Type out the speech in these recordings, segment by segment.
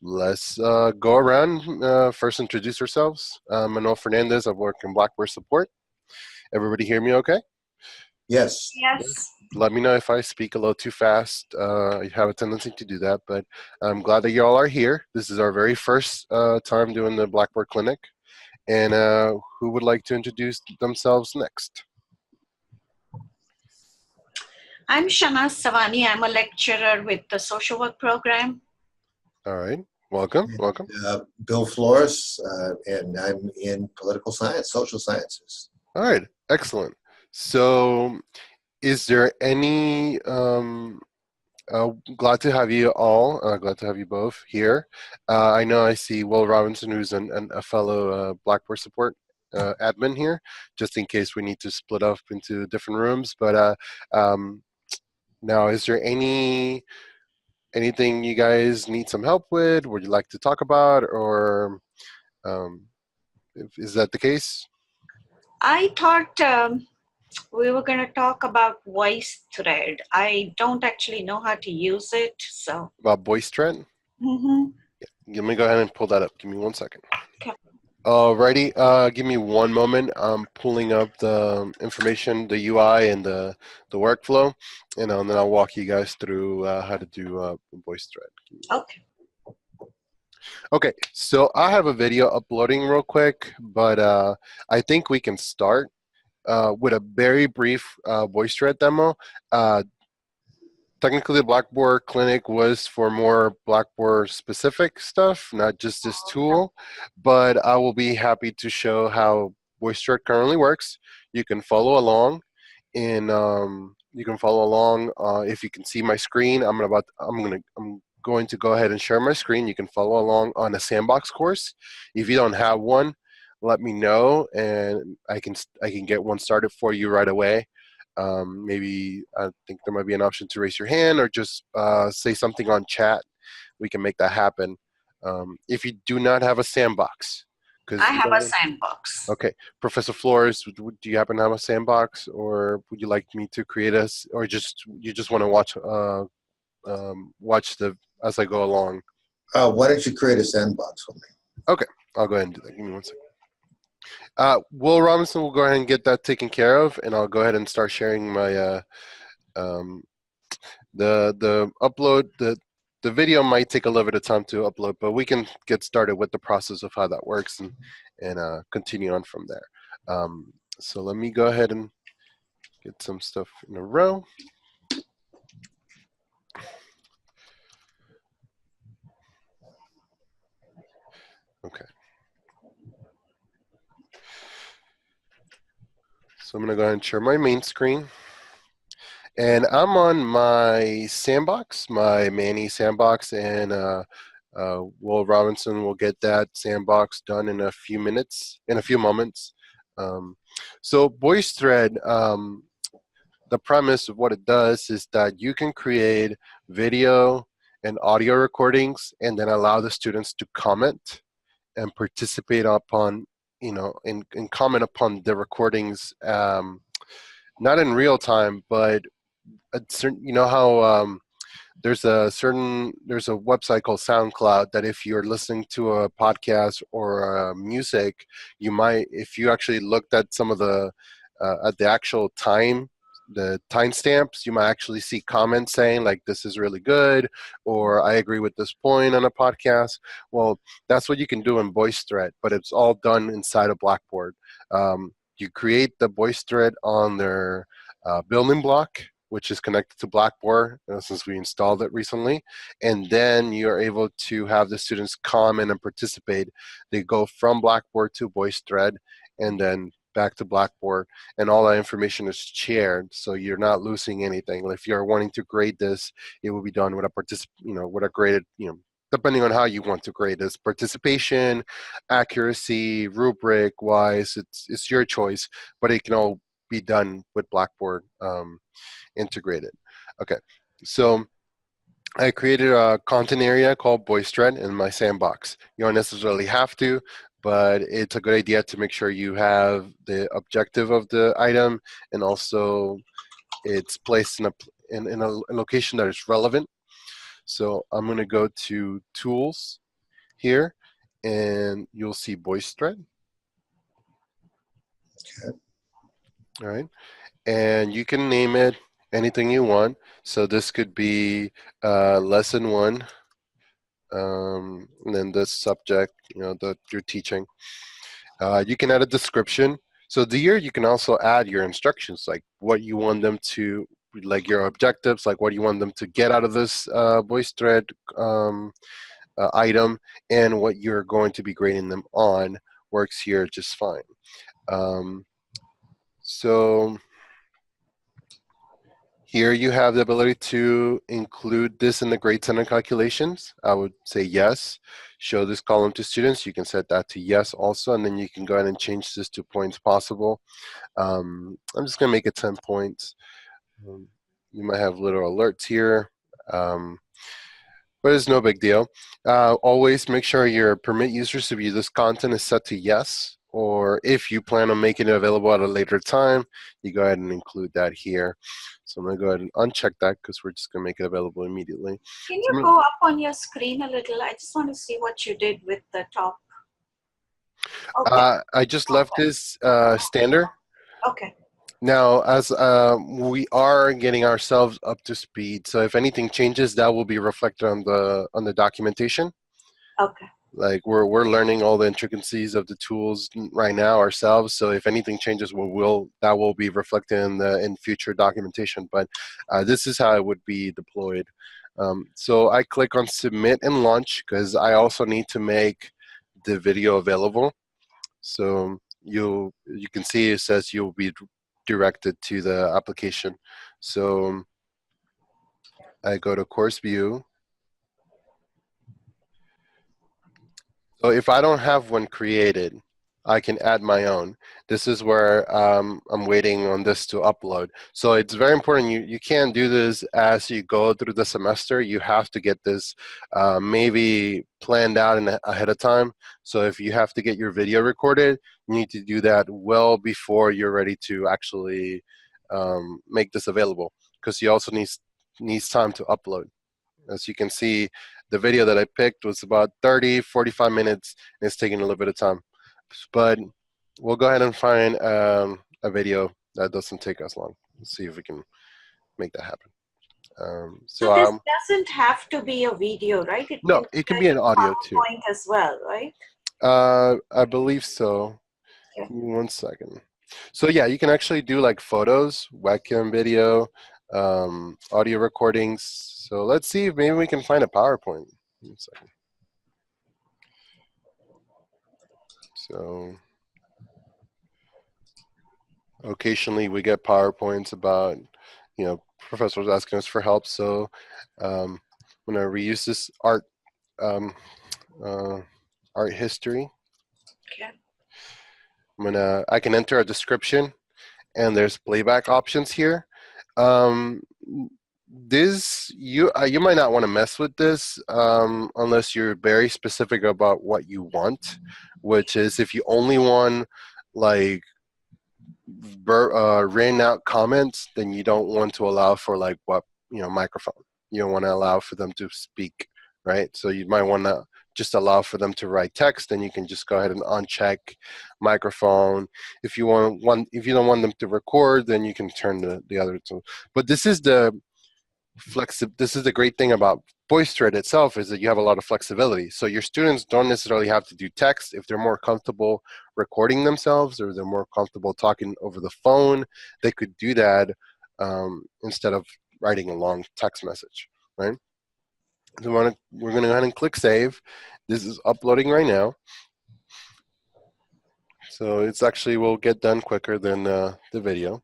Let's go around. First, introduce yourselves. Manuel Fernandez. I work in Blackboard support. Everybody hear me okay? Yes. Yes. Let me know if I speak a little too fast. I have a tendency to do that, but I'm glad that you all are here. This is our very first time doing the Blackboard Clinic. And who would like to introduce themselves next? I'm Shana Savani. I'm a lecturer with the social work program. All right. Welcome. Welcome. Bill Flores, and I'm in political science, social sciences. All right. Excellent. So, is there any glad to have you all. Glad to have you both here. I know I see Will Robinson, who's a fellow Blackboard support admin here, just in case we need to split up into different rooms. But now, is there anything you guys need some help with? Would you like to talk about, or is that the case? I thought we were going to talk about Voicethread. I don't actually know how to use it, so. About Voicethread? Let me go ahead and pull that up. Give me 1 second. Okay. Alrighty, give me one moment. I'm pulling up the information, the UI, and the workflow, and then I'll walk you guys through how to do Voicethread. Okay. Okay, so I have a video uploading real quick, but I think we can start with a very brief Voicethread demo. Technically, the Blackboard Clinic was for more Blackboard specific stuff, not just this tool, but I will be happy to show how Voicethread currently works. You can follow along, and if you can see my screen. I'm going to go ahead and share my screen. You can follow along on a Sandbox course. If you don't have one, let me know, and I can get one started for you right away. Maybe I think there might be an option to raise your hand or just say something on chat. We can make that happen. If you do not have a Sandbox, I have a Sandbox. Okay, Professor Flores, do you happen to have a Sandbox, or would you like me to create us, or you just want to watch as I go along? Why don't you create a sandbox for me? Okay, I'll go ahead and do that. Give me 1 second. Will Robinson will go ahead and get that taken care of, and I'll go ahead and start sharing my the upload. The video might take a little bit of time to upload, but we can get started with the process of how that works and continue on from there. So let me go ahead and get some stuff in a row. Okay. So I'm going to go ahead and share my main screen. And I'm on my Sandbox, my Manny Sandbox, and Will Robinson will get that Sandbox done in a few moments. So Voicethread, the premise of what it does is that you can create video and audio recordings and then allow the students to comment and participate upon, and comment upon the recordings, not in real time, but how there's a website called SoundCloud that if you're listening to a podcast or music, you might, if you actually looked at some of the at the actual the timestamps, you might actually see comments saying like, this is really good, or I agree with this point on a podcast. Well, that's what you can do in Voicethread, but it's all done inside of Blackboard. You create the Voicethread on their building block, which is connected to Blackboard since we installed it recently. And then you're able to have the students comment and participate. They go from Blackboard to Voicethread and then back to Blackboard, and all that information is shared, so you're not losing anything. If you're wanting to grade this, it will be done with with a graded, depending on how you want to grade this, participation, accuracy, rubric wise, it's your choice, but it can all be done with Blackboard integrated. Okay, so I created a content area called Voicethread in my Sandbox. You don't necessarily have to, but it's a good idea to make sure you have the objective of the item, and also it's placed in a location that is relevant. So I'm going to go to Tools, here, and you'll see Voicethread. Okay. All right, and you can name it anything you want. So this could be lesson 1, and then the subject, that you're teaching. You can add a description. So here you can also add your instructions, like what you want them to, like your objectives, like what you want them to get out of this Voicethread item, and what you're going to be grading them on works here just fine. So here you have the ability to include this in the grade center calculations. I would say yes. Show this column to students. You can set that to yes also, and then you can go ahead and change this to points possible. I'm just going to make it 10 points. You might have little alerts here, but it's no big deal. Always make sure your permit users to view this content is set to yes, or if you plan on making it available at a later time, you go ahead and include that here. So I'm going to go ahead and uncheck that because we're just going to make it available immediately. Can you go up on your screen a little? I just want to see what you did with the top. Okay. I just left this standard. Okay. Now, as we are getting ourselves up to speed, so if anything changes, that will be reflected on the documentation. Okay. Like we're learning all the intricacies of the tools right now ourselves. So if anything changes, that will be reflected in future documentation. But this is how it would be deployed. So I click on submit and launch because I also need to make the video available. So you can see it says you'll be directed to the application. So I go to course view. So if I don't have one created, I can add my own. This is where I'm waiting on this to upload. So it's very important. You can't do this as you go through the semester. You have to get this maybe planned out ahead of time. So if you have to get your video recorded, you need to do that well before you're ready to actually make this available, because you also needs time to upload. As you can see, the video that I picked was about 30-45 minutes, and it's taking a little bit of time. But we'll go ahead and find a video that doesn't take us long. Let's see if we can make that happen. So this doesn't have to be a video, right? It can be an audio too. PowerPoint as well, right? I believe so. Yeah. Give me 1 second. So yeah, you can actually do like photos, webcam video, audio recordings. So let's see if maybe we can find a PowerPoint. 1 second. So occasionally we get PowerPoints about, professors asking us for help. So I'm going to reuse this art history. Okay. I can enter a description, and there's playback options here. This you might not want to mess with this unless you're very specific about what you want, which is if you only want like written out comments, then you don't want to allow for like microphone. You don't want to allow for them to speak, right? So you might want to just allow for them to write text, then you can just go ahead and uncheck microphone. If you don't want them to record, then you can turn the other two. But this is the great thing about Voicethread itself, is that you have a lot of flexibility. So your students don't necessarily have to do text. If they're more comfortable recording themselves, or they're more comfortable talking over the phone, they could do that instead of writing a long text message, right? So we're going to go ahead and click save. This is uploading right now. So it's actually will get done quicker than the video.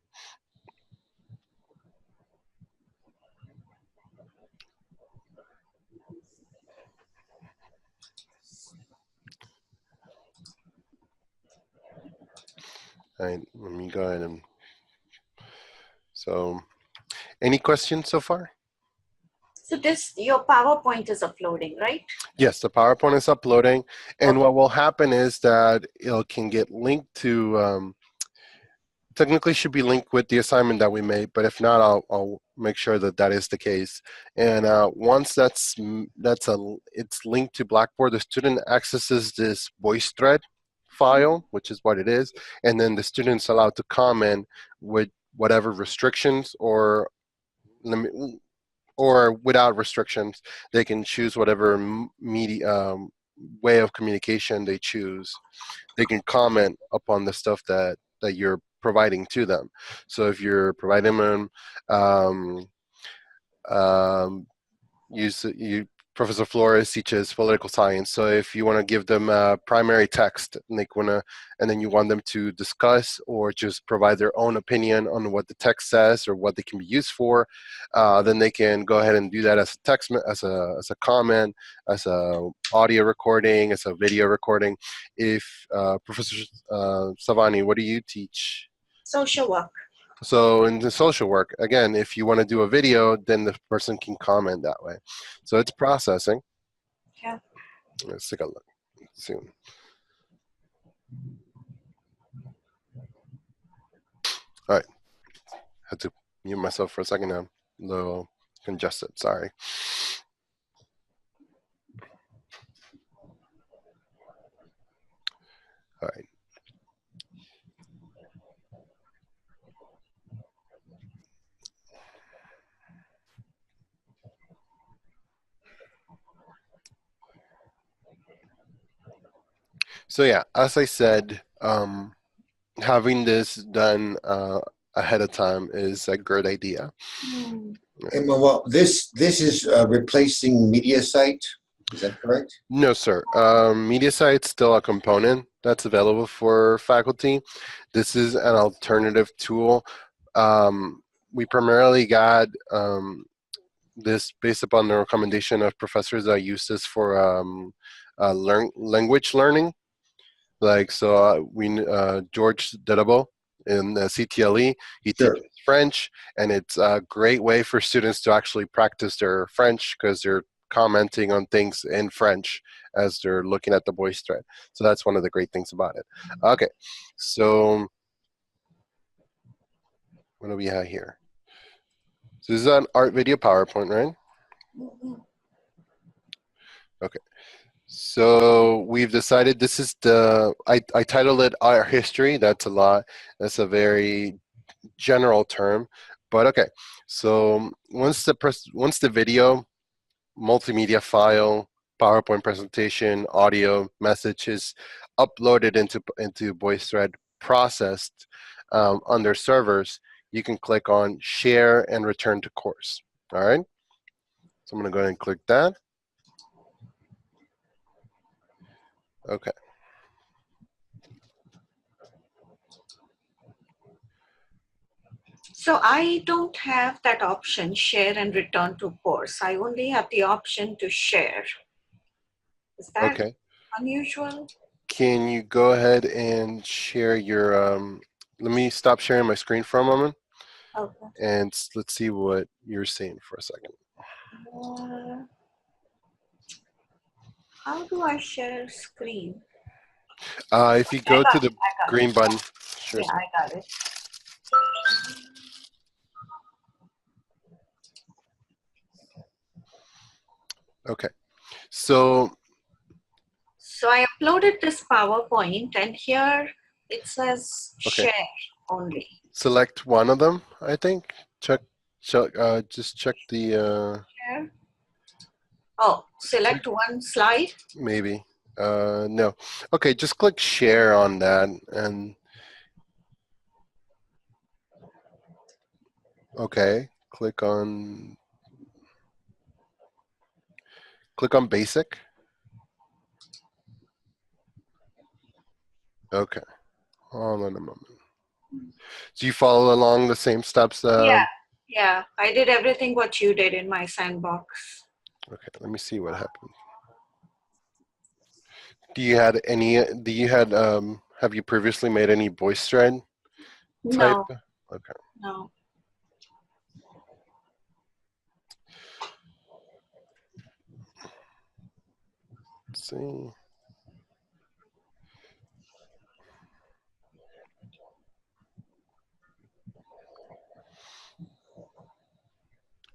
All right, let me go ahead and, so any questions so far? So your PowerPoint is uploading, right? Yes, the PowerPoint is uploading, and what will happen is that it can get linked to technically should be linked with the assignment that we made, but if not, I'll make sure that that is the case. And once it's linked to Blackboard, the student accesses this Voicethread file, which is what it is, and then the student's allowed to comment with whatever restrictions or limit, or without restrictions. They can choose whatever media way of communication they choose. They can comment upon the stuff that you're providing to them. So if you're providing them um, Professor Flores teaches political science. So if you want to give them a primary text and and then you want them to discuss or just provide their own opinion on what the text says or what they can be used for, then they can go ahead and do that as a text, as a comment, as a audio recording, as a video recording. If Professor Savani, what do you teach? Social work. So in the social work, again, if you want to do a video, then the person can comment that way. So it's processing. Yeah. Let's take a look soon. All right. Had to mute myself for a second now. A little congested, sorry. All right. So yeah, as I said, having this done ahead of time is a great idea. And well, this is replacing media site. Is that correct? No, sir. MediaSite's still a component that's available for faculty. This is an alternative tool. We primarily got this based upon the recommendation of professors that use this for language learning. Like, so George Dedabo in the CTLE, he Sure. teaches French, and it's a great way for students to actually practice their French because they're commenting on things in French as they're looking at the Voicethread. So that's one of the great things about it. Okay, so what do we have here? So this is an art video PowerPoint, right? Okay. So we've decided this is I titled it Art History. That's a lot. That's a very general term. But okay. So once the video, multimedia file, PowerPoint presentation, audio, message is uploaded into Voicethread, processed under servers, you can click on Share and Return to Course. All right. So I'm going to go ahead and click that. Okay. So I don't have that option, share and return to course. I only have the option to share. Is that Okay. unusual? Can you go ahead and share your, let me stop sharing my screen for a moment, Okay. and let's see what you're seeing for a second. How do I share screen? If you go to the green button, sure. Yeah, I got it. Okay. So I uploaded this PowerPoint, and here it says Okay. share only. select one of them, I think. Just check the, Share. Oh, select one slide. maybe. No. Okay, just click share on that, and okay, click on basic. Okay, hold on a moment. Do you follow along the same steps? Yeah, I did everything what you did in my sandbox. Okay, let me see what happened. Have you previously made any Voicethread type? No, Okay. no. Let's see.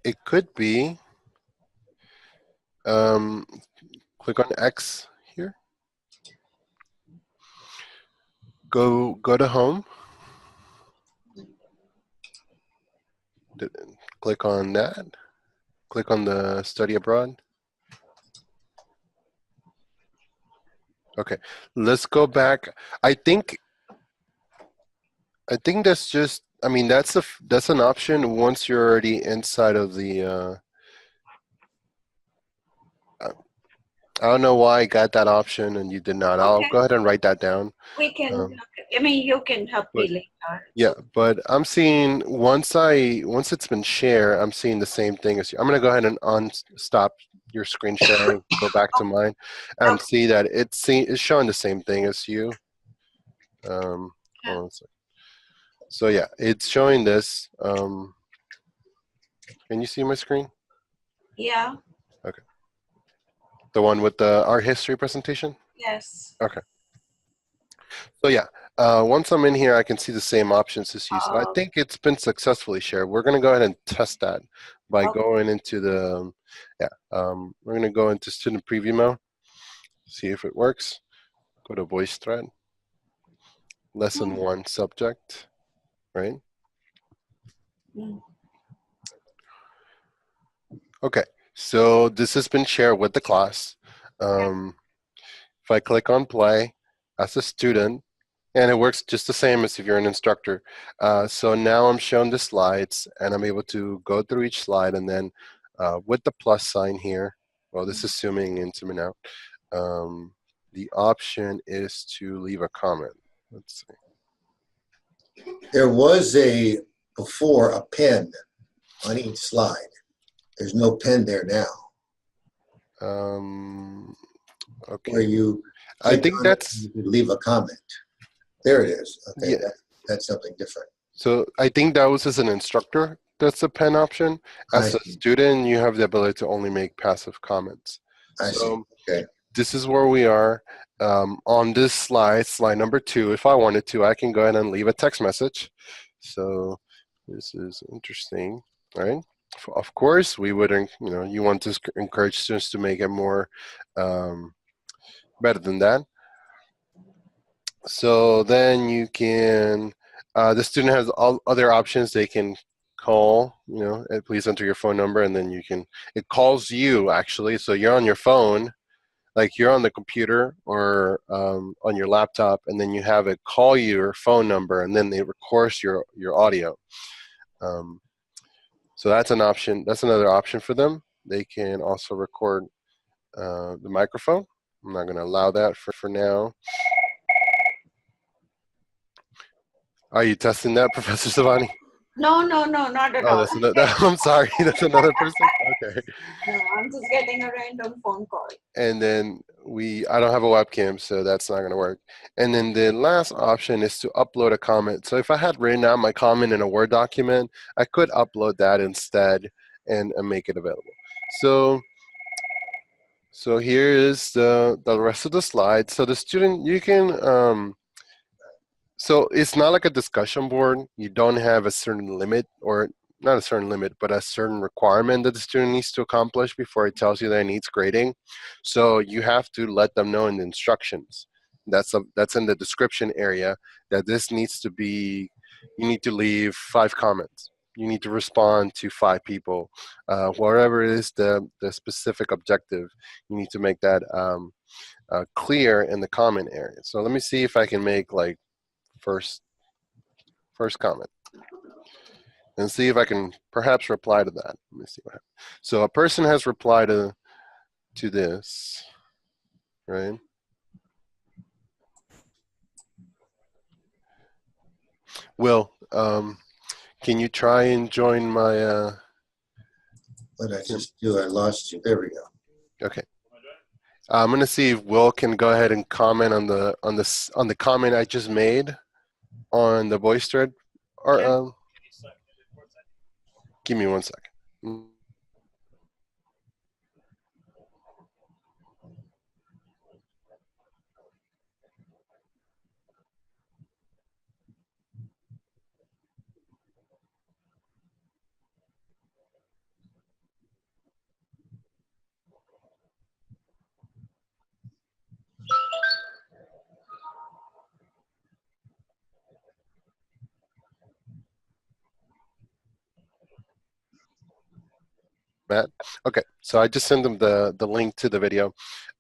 it could be, click on X here. Go to home. Click on that. Click on the study abroad. Okay, let's go back. I think that's just. I mean, that's an option once you're already inside of the. I don't know why I got that option and you did not. I'll Okay. go ahead and write that down. We can, I mean, you can help me But later. yeah, but I'm seeing once it's been shared, I'm seeing the same thing as you. I'm gonna go ahead and stop your screen sharing, go back to mine, and Okay. see that it's showing the same thing as you. Hold on a second. So yeah, it's showing this. Can you see my screen? Yeah, Okay. The one with the art history presentation? yes. Okay. So yeah, once I'm in here, I can see the same options as you. So I think it's been successfully shared. We're going to go ahead and test that by Okay. going into the, we're going to go into student preview mode, see if it works. Go to Voicethread, lesson 1 subject, right? Mm. Okay, so this has been shared with the class. If I click on play as a student, and it works just the same as if you're an instructor. So now I'm shown the slides, and I'm able to go through each slide, and then with the plus sign here, well, this is zooming in, zooming out, the option is to leave a comment. Let's see. There was before a pen on each slide. There's no pen there now. Okay. Where you I click think on that's, it, you could leave a comment. There it is. Okay, yeah. that's something different. So I think that was as an instructor, that's the pen option. I As a see. student, you have the ability to only make passive comments. I see. Okay. This is where we are. On this slide number 2, if I wanted to, I can go ahead and leave a text message. So this is interesting, right? Of course, we would, you want to encourage students to make it more better than that. So then you can, the student has all other options. They can call, please enter your phone number, and then it calls you actually. So you're on your phone, like you're on the computer or on your laptop, and then you have it call your phone number, and then they record your audio. So that's an option. That's another option for them. They can also record the microphone. I'm not going to allow that for now. Are you testing that, Professor Savani? No, not at Oh, all. that's another. I'm sorry, that's another person. Okay. No, I'm just getting a random phone call. And then I don't have a webcam, so that's not going to work. And then the last option is to upload a comment. So if I had written out my comment in a Word document, I could upload that instead and make it available. So here is the rest of the slides. So the student, you can. So it's not like a discussion board. You don't have a certain limit, or not a certain limit, but a certain requirement that the student needs to accomplish before it tells you that it needs grading. So you have to let them know in the instructions. That's in the description area that this needs to be, you need to leave 5 comments. You need to respond to 5 people. Whatever is the specific objective, you need to make that clear in the comment area. So let me see if I can make like first comment and see if I can perhaps reply to that. Let me see what happens. So a person has replied to this, right? Will, can you try and join my What did I just do? I lost you. There we go. okay. I'm gonna see if Will can go ahead and comment on the comment I just made on the Voicethread. Or Okay. give me 1 second. Matt? Okay, so I just sent him the link to the video,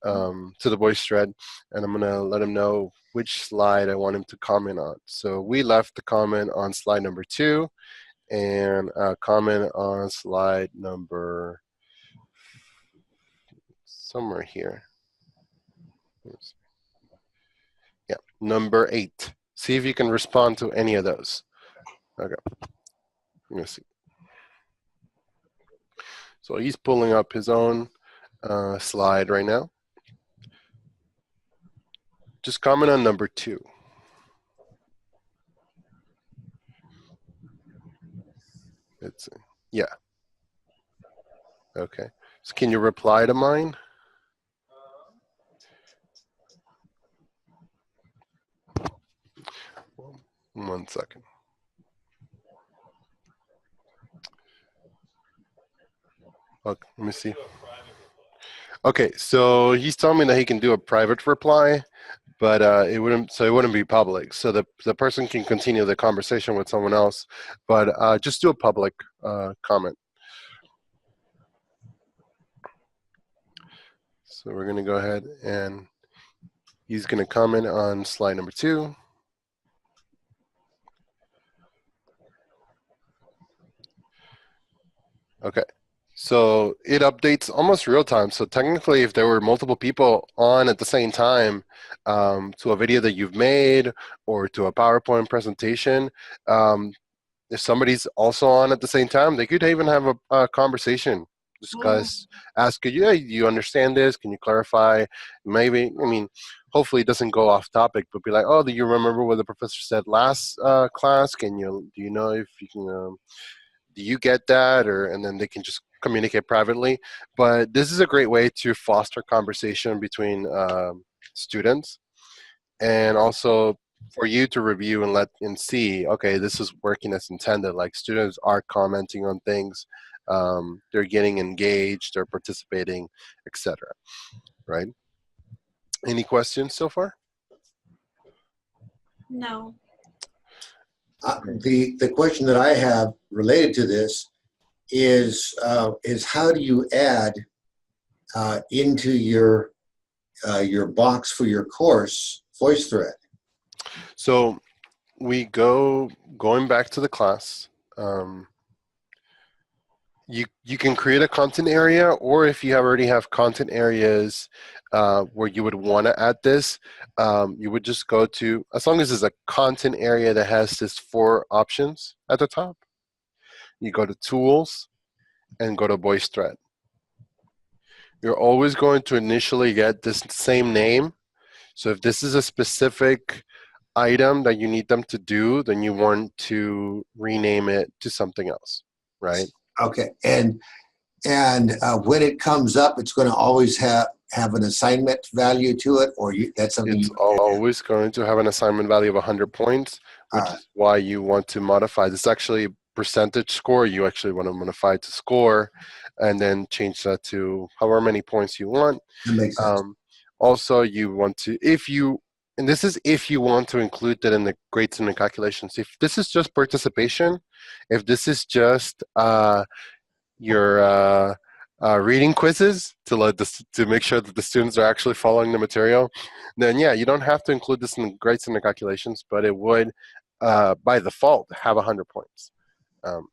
to the Voicethread, and I'm gonna let him know which slide I want him to comment on. So we left the comment on slide number 2, and comment on slide number somewhere here. Yeah, number 8. See if you can respond to any of those. Okay, let me see. So he's pulling up his own slide right now. Just comment on number 2. It's, yeah. Okay. So can you reply to mine? One second. Okay, let me see. Okay, so he's telling me that he can do a private reply, but it wouldn't be public. So the person can continue the conversation with someone else, but just do a public comment. So we're gonna go ahead and he's gonna comment on slide number 2. Okay, so it updates almost real time. So technically, if there were multiple people on at the same time to a video that you've made or to a PowerPoint presentation, if somebody's also on at the same time, they could even have a conversation. Discuss, ask you, hey, do you understand this? Can you clarify? Maybe, I mean, hopefully it doesn't go off topic, but be like, oh, do you remember what the professor said last class? Do you know if you can, do you get that? And then they can just communicate privately. But this is a great way to foster conversation between students, and also for you to review and see, okay, this is working as intended. Like, students are commenting on things, they're getting engaged, they're participating, etc. Right? Any questions so far? No. The question that I have related to this is how do you add into your box for your course Voicethread? So we going back to the class. You can create a content area, or if you already have content areas where you would want to add this, you would just go to, as long as it's a content area that has this 4 options at the top, you go to Tools and go to Voicethread. You're always going to initially get this same name. So if this is a specific item that you need them to do, then you want to rename it to something else, right? Okay, and when it comes up, it's going to always have an assignment value to it, or that's something it's always going to have an assignment value of 100 points, which is why you want to modify this. Actually, percentage score, you actually want to modify to score, and then change that to however many points you want. That makes sense. Also, you want to, and this is if you want to include that in the grades and the calculations. If this is just participation, if this is just your reading quizzes to make sure that the students are actually following the material, then yeah, you don't have to include this in the grades and the calculations, but it would by default have 100 points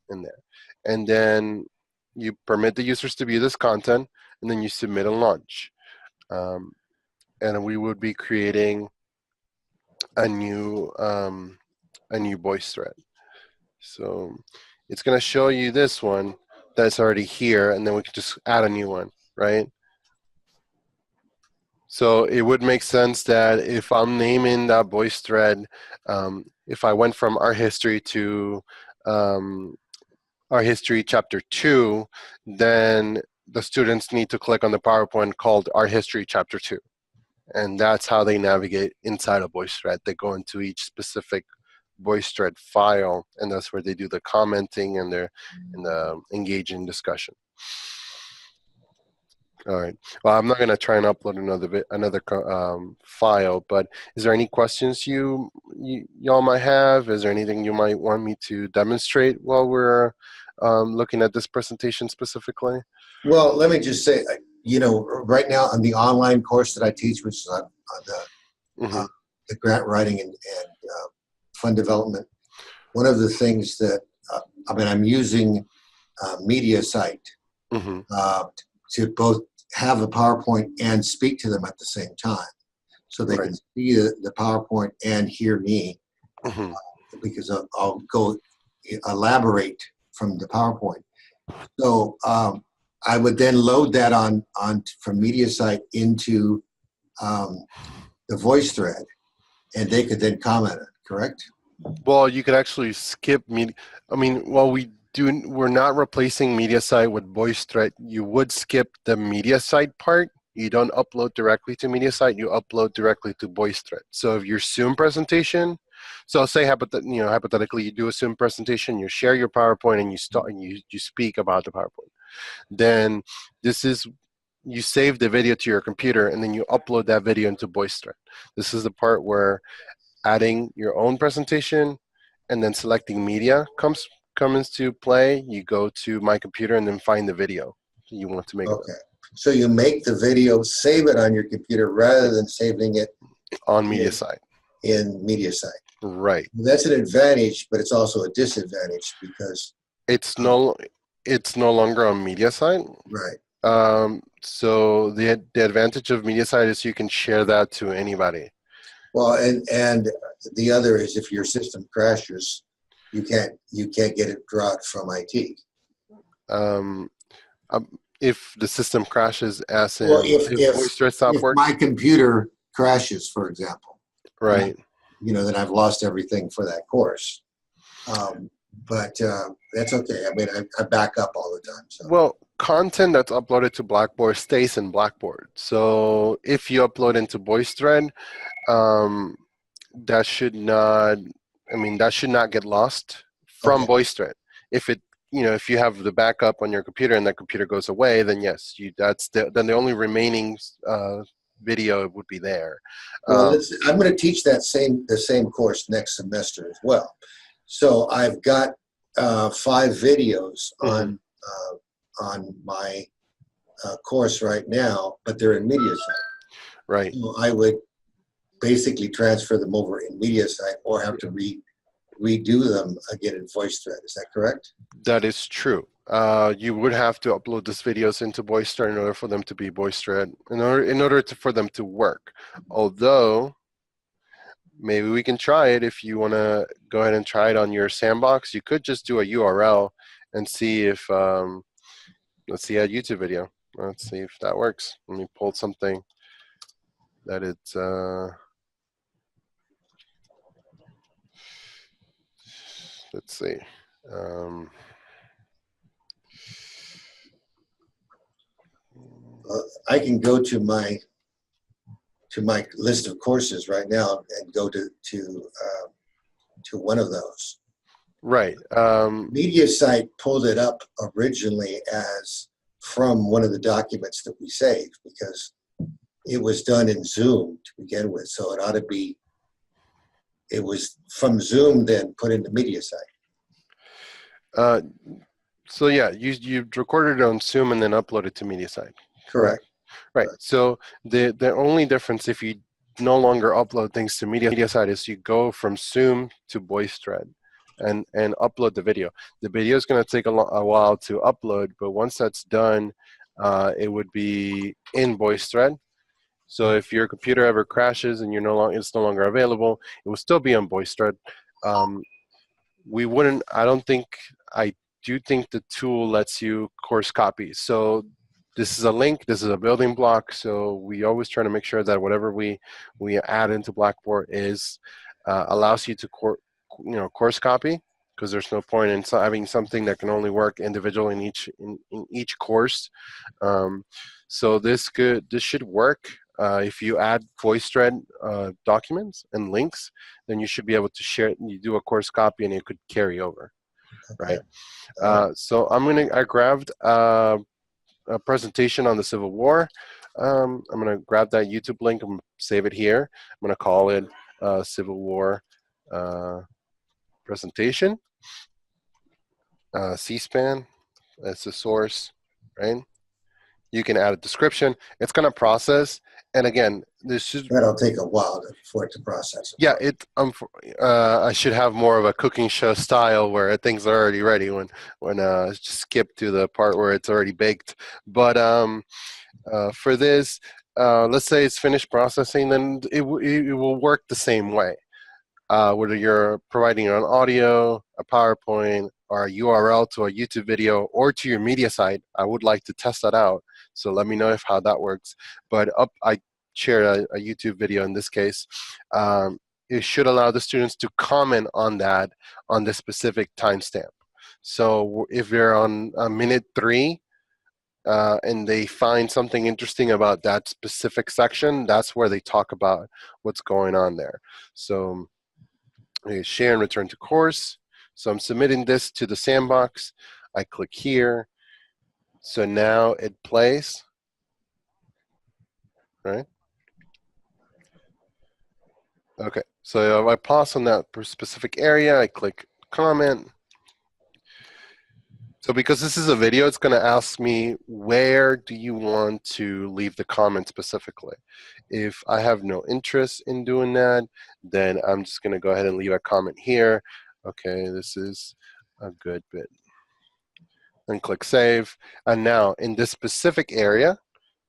in there. And then you permit the users to view this content, and then you submit and launch. And we would be creating a new Voicethread. So it's going to show you this one that's already here, and then we can just add a new one, right? So it would make sense that if I'm naming that Voicethread, if I went from Art History to Art History Chapter 2, then the students need to click on the PowerPoint called Art History Chapter 2. And that's how they navigate inside a Voicethread. They go into each specific Voicethread file, and that's where they do the commenting and the engaging discussion. All right. Well, I'm not going to try and upload another file, but is there any questions y'all might have? Is there anything you might want me to demonstrate while we're looking at this presentation specifically? Well, let me just say, right now on the online course that I teach, which is on Hmm. the grant writing and fund development, one of the things that I'm using MediaSite Hmm. uh, to both have a PowerPoint and speak to them at the same time, so they Right. can see the PowerPoint and hear me, Hmm. because I'll go elaborate from the PowerPoint. So I would then load that on from MediaSite into um, the Voicethread, and they could then comment on it, correct? Well, you could actually skip media. I mean, while we're not replacing MediaSite with VoiceThread. You would skip the MediaSite part. You don't upload directly to MediaSite. You upload directly to VoiceThread. So if your Zoom presentation, so say hypothetically, you do a Zoom presentation, you share your PowerPoint, and you start and you speak about the PowerPoint. Then this is you save the video to your computer, and then you upload that video into VoiceThread. This is the part where adding your own presentation and then selecting media comes into play. You go to my computer and then find the video you want to make Okay. So you make the video, save it on your computer rather than saving it on media in, side. in MediaSite. Right. That's an advantage, but it's also a disadvantage because, It's uh, no it's no longer on media side. right. So the advantage of media side is you can share that to anybody. Well, and the other is if your system crashes, you can't get it brought from IT. Um, if the system crashes, as Well, in if if if VoiceThread stop if my works, computer crashes, for example, right? then I've lost everything for that course. But that's okay. I mean, I back up all the time. So Well, content that's uploaded to Blackboard stays in Blackboard. So if you upload into VoiceThread, um, that should not, that should not get lost from okay, VoiceThread. If it, if you have the backup on your computer and that computer goes away, then yes, then the only remaining video would be there. well, Um, I'm going to teach the same course next semester as well. So I've got 5 videos mhm, on my course right now, but they're in MediaSite. right. So I would basically transfer them over in MediaSite or have to redo them again in VoiceThread. Is that correct? That is true. You would have to upload these videos into VoiceThread in order for them to be VoiceThread, for them to work. Although, maybe we can try it if you want to go ahead and try it on your sandbox. You could just do a URL and see if, let's see, a YouTube video. Let's see if that works. Let me pull something that it's, let's see. Um, I can go to my list of courses right now and go to one of those. right. MediaSite pulled it up originally as from one of the documents that we saved because it was done in Zoom to begin with, so it ought to be. It was from Zoom then put into MediaSite. Uh, so yeah, you recorded it on Zoom and then uploaded to MediaSite. Correct. Right. So the only difference if you no longer upload things to MediaSite is you go from Zoom to VoiceThread and upload the video. The video is going to take a while to upload, but once that's done, it would be in VoiceThread. So if your computer ever crashes and it's no longer available, it will still be on VoiceThread. Um, we wouldn't. I don't think. I do think the tool lets you course copy. So this is a link. This is a building block. So we always try to make sure that whatever we add into Blackboard is allows you to course copy, because there's no point in having something that can only work individually in each course. So this should work. If you add VoiceThread documents and links, then you should be able to share. You do a course copy, and it could carry over, right? So I grabbed a presentation on the Civil War. I'm gonna grab that YouTube link and save it here. I'm gonna call it Civil War presentation. C-SPAN. That's the source, right? You can add a description. It's going to process. And again, this should, That'll take a while for it to process. yeah, I should have more of a cooking show style where things are already ready when just skip to the part where it's already baked. But for this, let's say it's finished processing, then it will work the same way. Whether you're providing an audio, a PowerPoint, or a URL to a YouTube video or to your media site, I would like to test that out. So let me know how that works. But I shared a YouTube video in this case. It should allow the students to comment on that on the specific timestamp. So if they're on minute 3, and they find something interesting about that specific section, that's where they talk about what's going on there. So share and return to course. So I'm submitting this to the sandbox. I click here. So now it plays, right? Okay, so if I pause on that specific area, I click comment. So because this is a video, it's going to ask me, where do you want to leave the comment specifically? If I have no interest in doing that, then I'm just going to go ahead and leave a comment here. Okay, this is a good bit. And click save. And now in this specific area,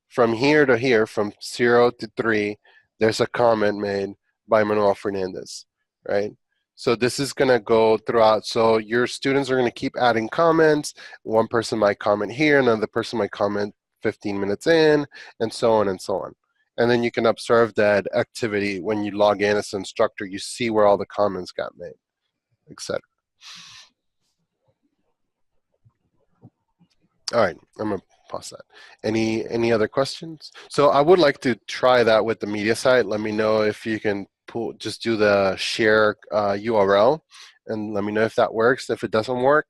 from here to here, from 0 to 3, there's a comment made by Manuel Fernandez, right? So this is going to go throughout. So your students are going to keep adding comments. One person might comment here, another person might comment 15 minutes in, and so on and so on. And then you can observe that activity when you log in as an instructor. You see where all the comments got made, etc. All right, I'm going to pause that. Any other questions? So I would like to try that with the media site. Let me know if you can just do the share URL and let me know if that works. If it doesn't work,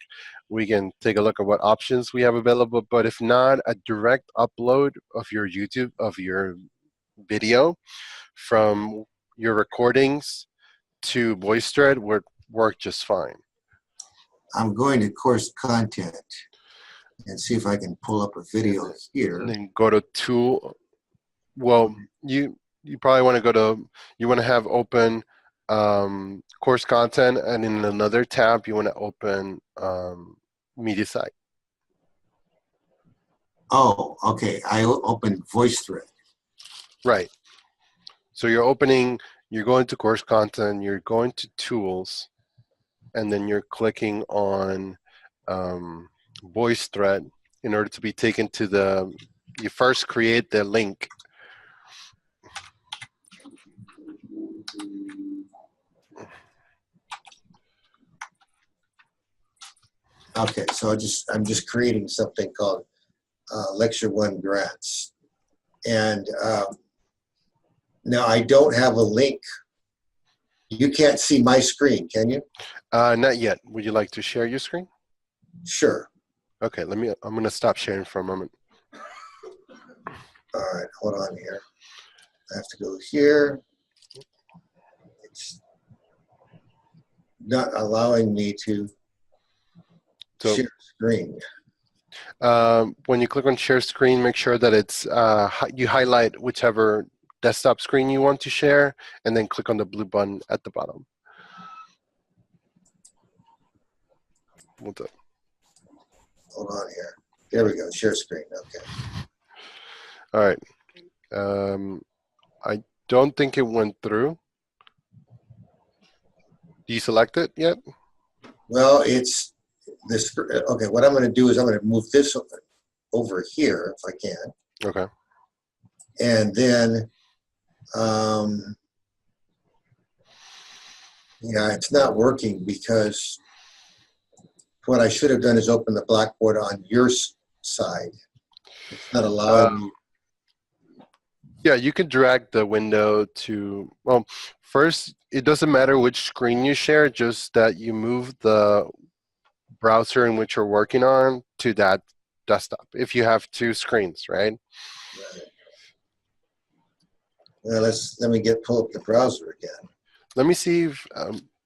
we can take a look at what options we have available. But if not, a direct upload of your YouTube, of your video from your recordings to Voicethread would work just fine. I'm going to course content and see if I can pull up a video here. And then go to tool. Well, you probably want to go to, you want to have open course content, and in another tab you want to open media site. Oh, okay. I opened Voicethread. Right. So you're going to course content, you're going to tools, and then you're clicking on Voicethread in order to be taken to you first create the link. Okay, so I'm just creating something called Lecture 1 Grants. And now I don't have a link. You can't see my screen, can you? Not yet. Would you like to share your screen? Sure. Okay, I'm going to stop sharing for a moment. All right, hold on here. I have to go here. It's not allowing me to share screen. When you click on share screen, make sure that it's you highlight whichever desktop screen you want to share, and then click on the blue button at the bottom. Hold on here. There we go. Share screen. Okay. All right. I don't think it went through. Do you select it yet? Well, it's this. Okay. What I'm going to do is I'm going to move this over here if I can. Okay. And then, yeah, it's not working because what I should have done is open the Blackboard on your side. It's not allowing me. Yeah, you can drag the window to, well, first, it doesn't matter which screen you share, just that you move the browser in which you're working on to that desktop, if you have two screens, right? Well, let me pull up the browser again. Let me see if,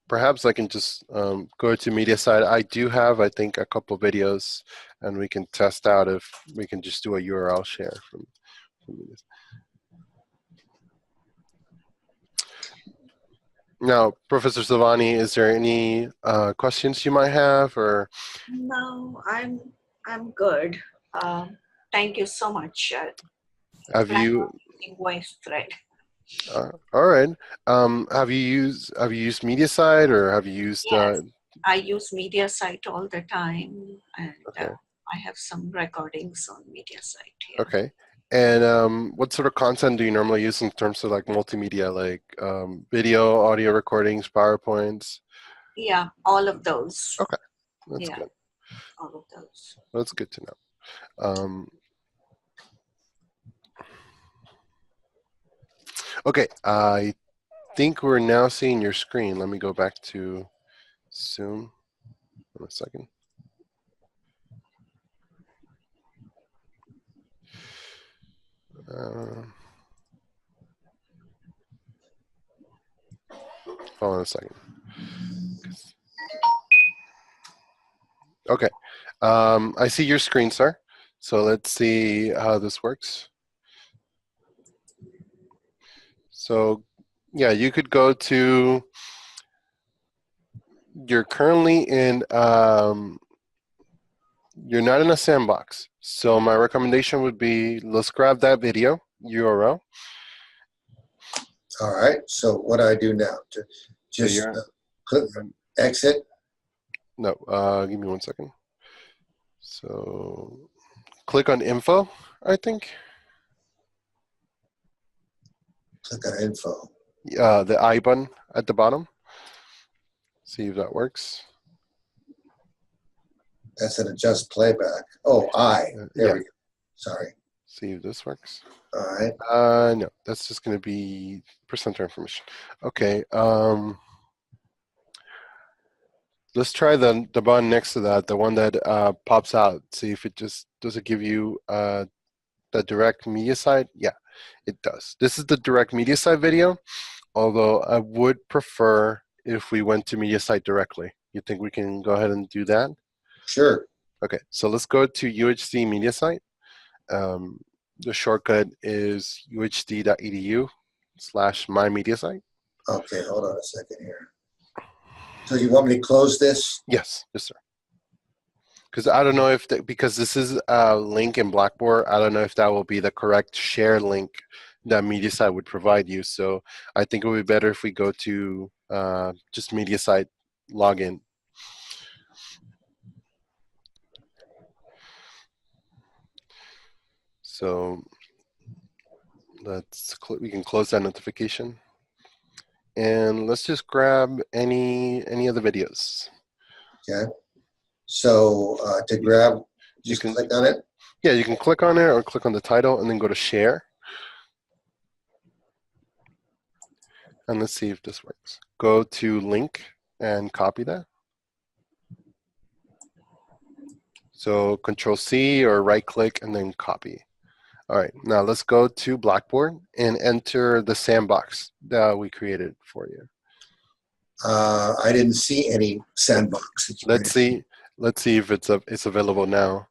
perhaps I can just go to media side. I do have, I think, a couple videos, and we can test out if we can just do a URL share from this. Now, Professor Silvani, is there any questions you might have, or? No, I'm good. Thank you so much. Have you? Voicethread. All right. Have you used MediaSite, or have you used? Yes, I use MediaSite all the time, and Okay. I have some recordings on MediaSite. Yeah. Okay. And what sort of content do you normally use in terms of like multimedia, like video, audio recordings, PowerPoints? Yeah, all of those. Okay, that's Yeah, good. all of those. That's good to know. Okay, I think we're now seeing your screen. Let me go back to Zoom in a second. Hold on a second. Okay, I see your screen, sir. So let's see how this works. So yeah, you could go to, you're currently in, you're not in a sandbox. So my recommendation would be, let's grab that video URL. All right. So what do I do now? Just So click exit. no, give me 1 second. So click on info, I think. Click on info. The I button at the bottom. See if that works. That's an adjust playback. Oh, there Yeah. we go. Sorry. See if this works. All right. No, that's just going to be presenter information. Okay. Let's try the button next to that, the one that pops out. See if it just, does it give you the direct media site? Yeah, it does. This is the direct media site video, although I would prefer if we went to media site directly. You think we can go ahead and do that? Sure. Okay, so let's go to UHD media site. The shortcut is uhd.edu/mymediasite. Okay, hold on a second here. So you want me to close this? Yes, yes, sir. Because I don't know if, because this is a link in Blackboard, I don't know if that will be the correct share link that MediaSite would provide you. So I think it would be better if we go to just MediaSite login. So we can close that notification. And let's just grab any of the videos. Okay. So to grab, just click on it? Yeah, you can click on it or click on the title and then go to share. And let's see if this works. Go to link and copy that. So Control C or right click and then copy. All right, now let's go to Blackboard and enter the sandbox that we created for you. I didn't see any sandbox. Let's see if it's available now.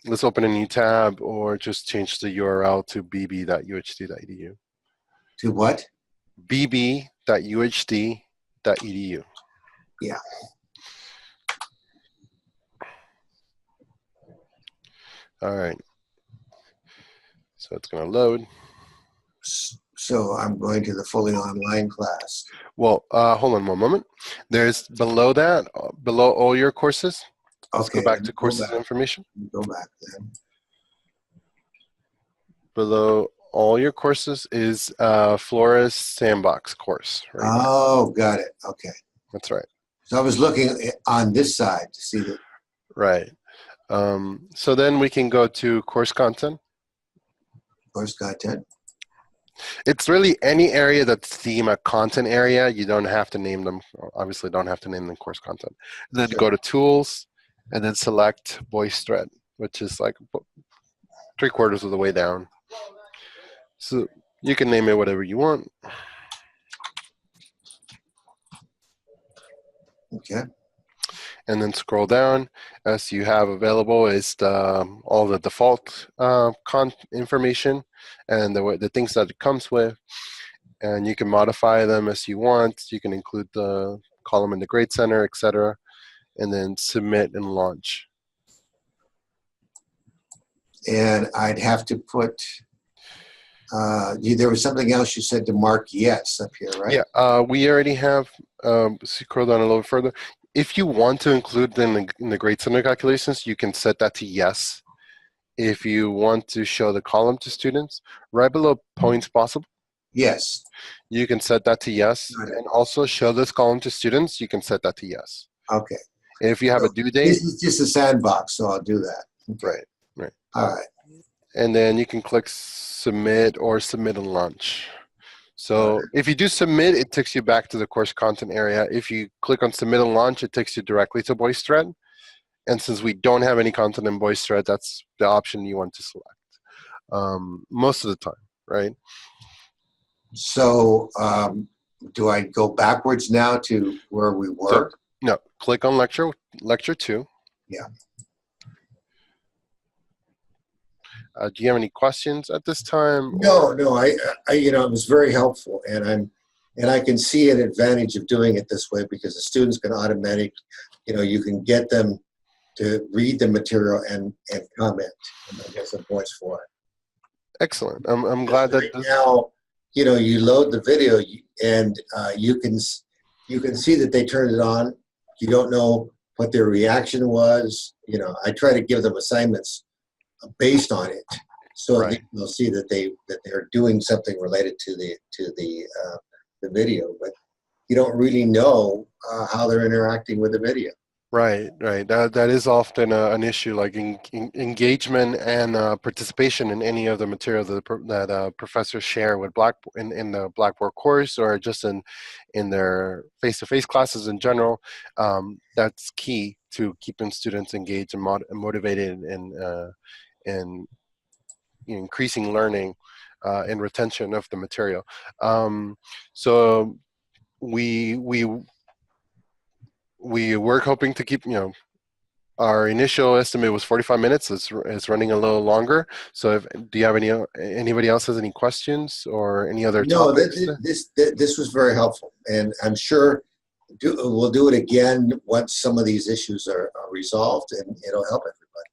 Let's open a new tab or just change the URL to bb.uhd.edu. To what? bb.uhd.edu. Yeah. All right. So it's going to load. So I'm going to the fully online class. Well, hold on one moment. There's below that, below all your courses. Let's Okay, go back to courses and information. Go back then. Below all your courses is Flores Sandbox course. Right Oh, got it. Okay. That's right. So I was looking on this side to see that. Right. So then we can go to course content. Course content. It's really any area that's theme a content area. You don't have to name them. Obviously, don't have to name them course content. And then go to tools, and then select Voicethread, which is like 3/4 of the way down. So you can name it whatever you want. Okay. And then scroll down. As you have available is all the default information and the things that it comes with. And you can modify them as you want. You can include the column in the grade center, etc. And then submit and launch. And I'd have to put, there was something else you said to mark yes up here, right? Yeah, we already have, scroll down a little further. If you want to include them in the grade center calculations, you can set that to yes. If you want to show the column to students, right below points possible, Yes. you can set that to yes. And also show this column to students, you can set that to yes. Okay. And if you have So a due date. This is just a sandbox, so I'll do that. Okay. Right. All right. And then you can click submit or submit and launch. So if you do submit, it takes you back to the course content area. If you click on submit and launch, it takes you directly to Voicethread. And since we don't have any content in Voicethread, that's the option you want to select most of the time, right? So do I go backwards now to where we were? So, no, click on lecture 2. Yeah. Do you have any questions at this time? No, I it was very helpful, and I can see an advantage of doing it this way because the students can automatically, you can get them to read the material and comment, and I guess a voice for it. Excellent. I'm glad that right now, you load the video and you can see that they turned it on. You don't know what their reaction was. I try to give them assignments based on it, so Right. they'll see that they're doing something related to the video, but you don't really know how they're interacting with the video. Right. That is often an issue, like engagement and participation in any of the material that professors share with Blackboard in the Blackboard course, or just in their face-to-face classes in general. That's key to keeping students engaged and motivated and increasing learning and retention of the material. So we were hoping to keep, our initial estimate was 45 minutes. It's running a little longer. So do you have anybody else has any questions or any other topics? No, this was very helpful, and I'm sure we'll do it again once some of these issues are resolved, and it'll help everybody.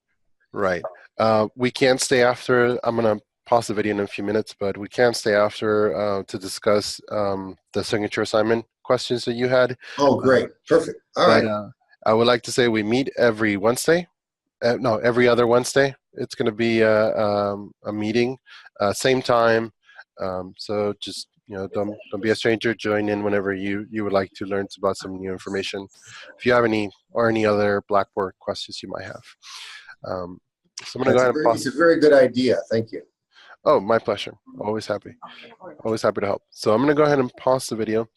Right. We can stay after. I'm going to pause the video in a few minutes, but we can stay after to discuss the signature assignment questions that you had. Oh, great. Perfect. All right. I would like to say we meet every Wednesday. Every other Wednesday. It's going to be a meeting, same time. So just, don't be a stranger. Join in whenever you would like to learn about some new information. If you have any other Blackboard questions you might have. So I'm going to go ahead and pause. It's a very good idea. Thank you. Oh, my pleasure. Always happy to help. So I'm going to go ahead and pause the video.